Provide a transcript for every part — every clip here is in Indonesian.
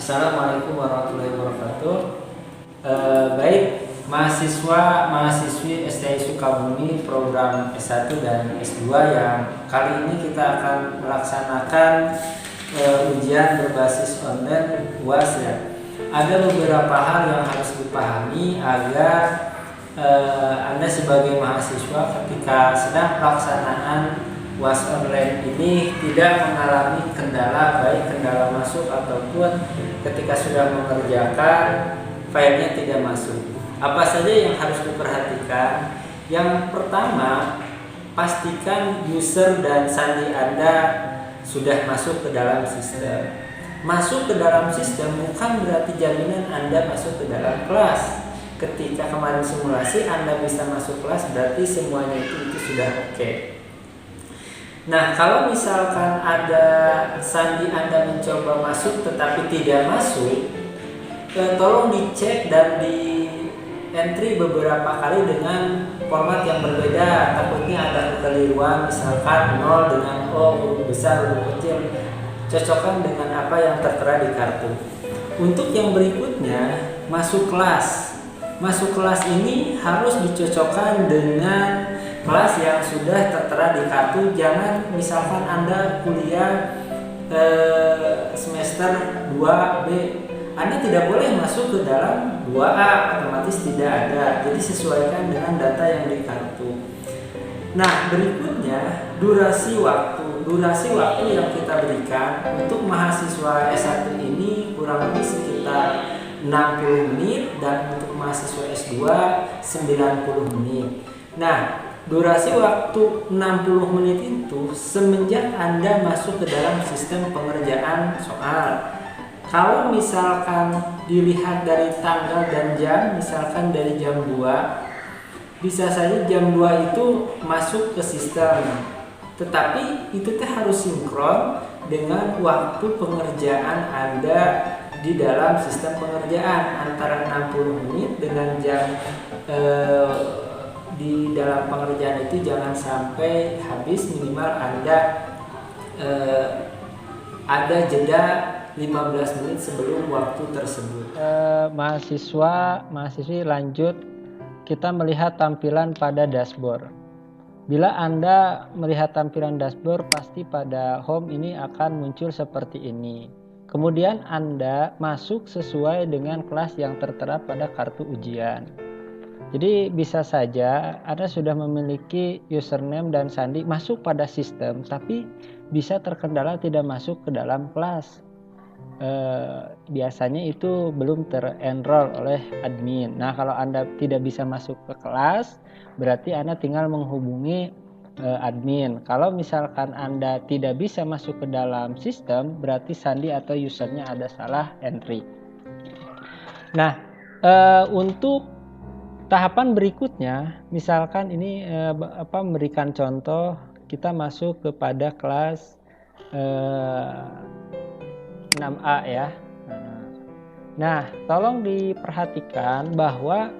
Assalamualaikum warahmatullahi wabarakatuh. Baik, mahasiswi STI Sukabumi program S1 dan S2 yang kali ini kita akan melaksanakan ujian berbasis online UAS ya. Ada beberapa hal yang harus dipahami agar Anda sebagai mahasiswa ketika sedang pelaksanaan UAS online ini tidak mengalami kendala, baik kendala masuk ataupun ketika sudah mengerjakan filenya tidak masuk. Apa saja yang harus diperhatikan? Yang pertama, pastikan user dan sandi Anda sudah masuk ke dalam sistem. Masuk ke dalam sistem bukan berarti jaminan Anda masuk ke dalam kelas. Ketika kemarin simulasi Anda bisa masuk kelas, berarti semuanya itu sudah oke. Nah, kalau misalkan ada sandi Anda mencoba masuk tetapi tidak masuk, tolong dicek dan di entry beberapa kali dengan format yang berbeda. Takutnya ada kekeliruan, misalkan 0 dengan O, huruf besar, huruf kecil. Cocokkan dengan apa yang tertera di kartu. Untuk yang berikutnya, masuk kelas. Masuk kelas ini harus dicocokkan dengan kelas yang sudah tertera di kartu. Jangan misalkan Anda kuliah semester 2B, Anda tidak boleh masuk ke dalam 2A, otomatis tidak ada. Jadi sesuaikan dengan data yang di kartu. Nah, berikutnya durasi waktu. Durasi waktu yang kita berikan untuk mahasiswa S1 ini kurang lebih sekitar 60 menit dan untuk mahasiswa S2 90 menit. Nah, durasi waktu 60 menit itu semenjak Anda masuk ke dalam sistem pengerjaan soal. Kalau misalkan dilihat dari tanggal dan jam, misalkan dari jam 2, bisa saja jam 2 itu masuk ke sistem. Tetapi itu harus sinkron dengan waktu pengerjaan Anda di dalam sistem pengerjaan. Antara 60 menit dengan jam di dalam pengerjaan itu jangan sampai habis, minimal Anda ada jeda 15 menit sebelum waktu tersebut. Mahasiswi lanjut, kita melihat tampilan pada dashboard. Bila Anda melihat tampilan dashboard, pasti pada home ini akan muncul seperti ini. Kemudian Anda masuk sesuai dengan kelas yang tertera pada kartu ujian. Jadi bisa saja Anda sudah memiliki username dan sandi masuk pada sistem, tapi bisa terkendala tidak masuk ke dalam kelas. Biasanya itu belum terenroll oleh admin. Nah, kalau Anda tidak bisa masuk ke kelas, berarti Anda tinggal menghubungi admin. Kalau misalkan Anda tidak bisa masuk ke dalam sistem, berarti sandi atau usernya ada salah entry. Nah, untuk tahapan berikutnya, misalkan ini memberikan contoh, kita masuk kepada kelas 6A ya. Nah, tolong diperhatikan bahwa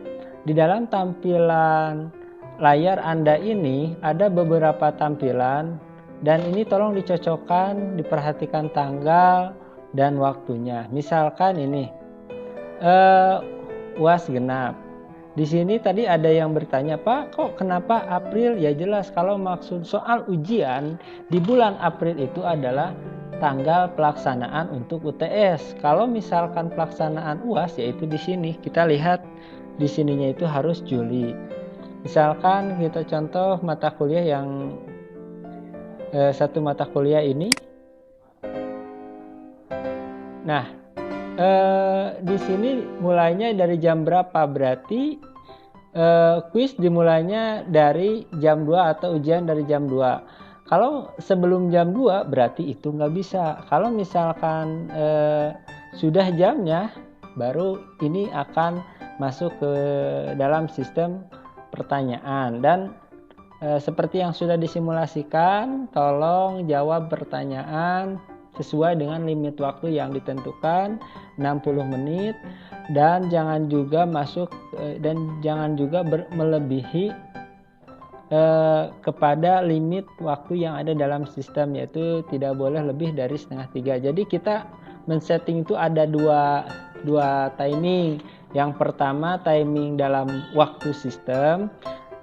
di dalam tampilan layar Anda ini ada beberapa tampilan, dan ini tolong dicocokkan, diperhatikan tanggal dan waktunya. Misalkan ini UAS genap. Di sini tadi ada yang bertanya, Pak, kok kenapa April? Ya jelas, kalau maksud soal ujian di bulan April itu adalah tanggal pelaksanaan untuk UTS. Kalau misalkan pelaksanaan UAS, yaitu di sini kita lihat di sininya itu harus Juli. Misalkan kita contoh mata kuliah yang satu mata kuliah ini. Nah, di sini mulainya dari jam berapa? Berarti kuis dimulainya dari jam 2 atau ujian dari jam 2. Kalau sebelum jam 2 berarti itu nggak bisa. Kalau misalkan sudah jamnya, baru ini akan masuk ke dalam sistem pertanyaan. Dan seperti yang sudah disimulasikan, tolong jawab pertanyaan sesuai dengan limit waktu yang ditentukan 60 menit, dan jangan juga melebihi kepada limit waktu yang ada dalam sistem, yaitu tidak boleh lebih dari setengah 3. Jadi kita men-setting itu ada dua timing. Yang pertama timing dalam waktu sistem,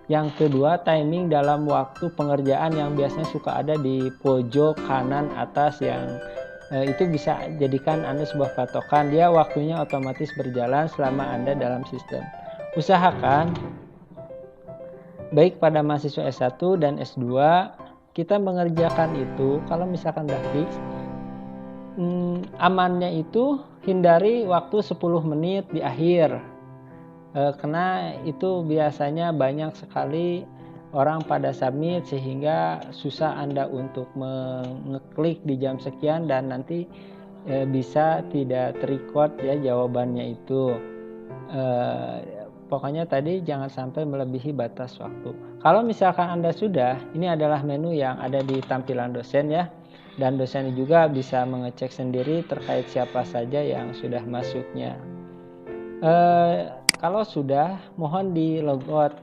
yang kedua timing dalam waktu pengerjaan yang biasanya suka ada di pojok kanan atas, yang itu bisa jadikan Anda sebuah patokan. Dia waktunya otomatis berjalan selama Anda dalam sistem. Usahakan baik pada mahasiswa S1 dan S2 kita mengerjakan itu, kalau misalkan udah fix, amannya itu hindari waktu 10 menit di akhir, karena itu biasanya banyak sekali orang pada submit sehingga susah Anda untuk mengeklik di jam sekian dan nanti bisa tidak terrecord ya jawabannya itu. Pokoknya tadi jangan sampai melebihi batas waktu. Kalau misalkan Anda sudah, ini adalah menu yang ada di tampilan dosen ya, dan dosen juga bisa mengecek sendiri terkait siapa saja yang sudah masuknya. Kalau sudah, mohon di logout,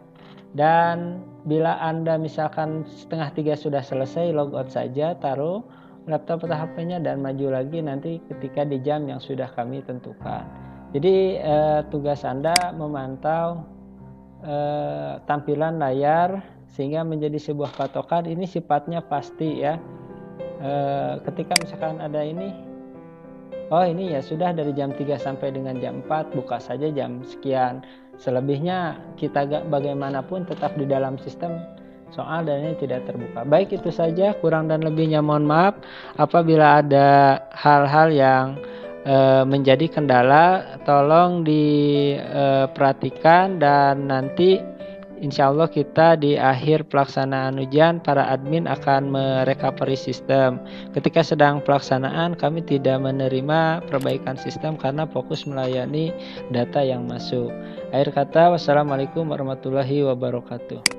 dan bila Anda misalkan 2:30 sudah selesai, logout saja, taruh laptop atau HP-nya dan maju lagi nanti ketika di jam yang sudah kami tentukan. Jadi tugas Anda memantau tampilan layar sehingga menjadi sebuah patokan. Ini sifatnya pasti ya. Ketika misalkan ada ini, oh ini ya sudah dari jam 3 sampai dengan jam 4, buka saja jam sekian. Selebihnya kita bagaimanapun tetap di dalam sistem, soal dan ini tidak terbuka. Baik, itu saja, kurang dan lebihnya mohon maaf. Apabila ada hal-hal yang menjadi kendala, tolong diperhatikan, dan nanti insya Allah kita di akhir pelaksanaan ujian para admin akan merecovery sistem. Ketika sedang pelaksanaan kami tidak menerima perbaikan sistem karena fokus melayani data yang masuk. Akhir kata, wassalamualaikum warahmatullahi wabarakatuh.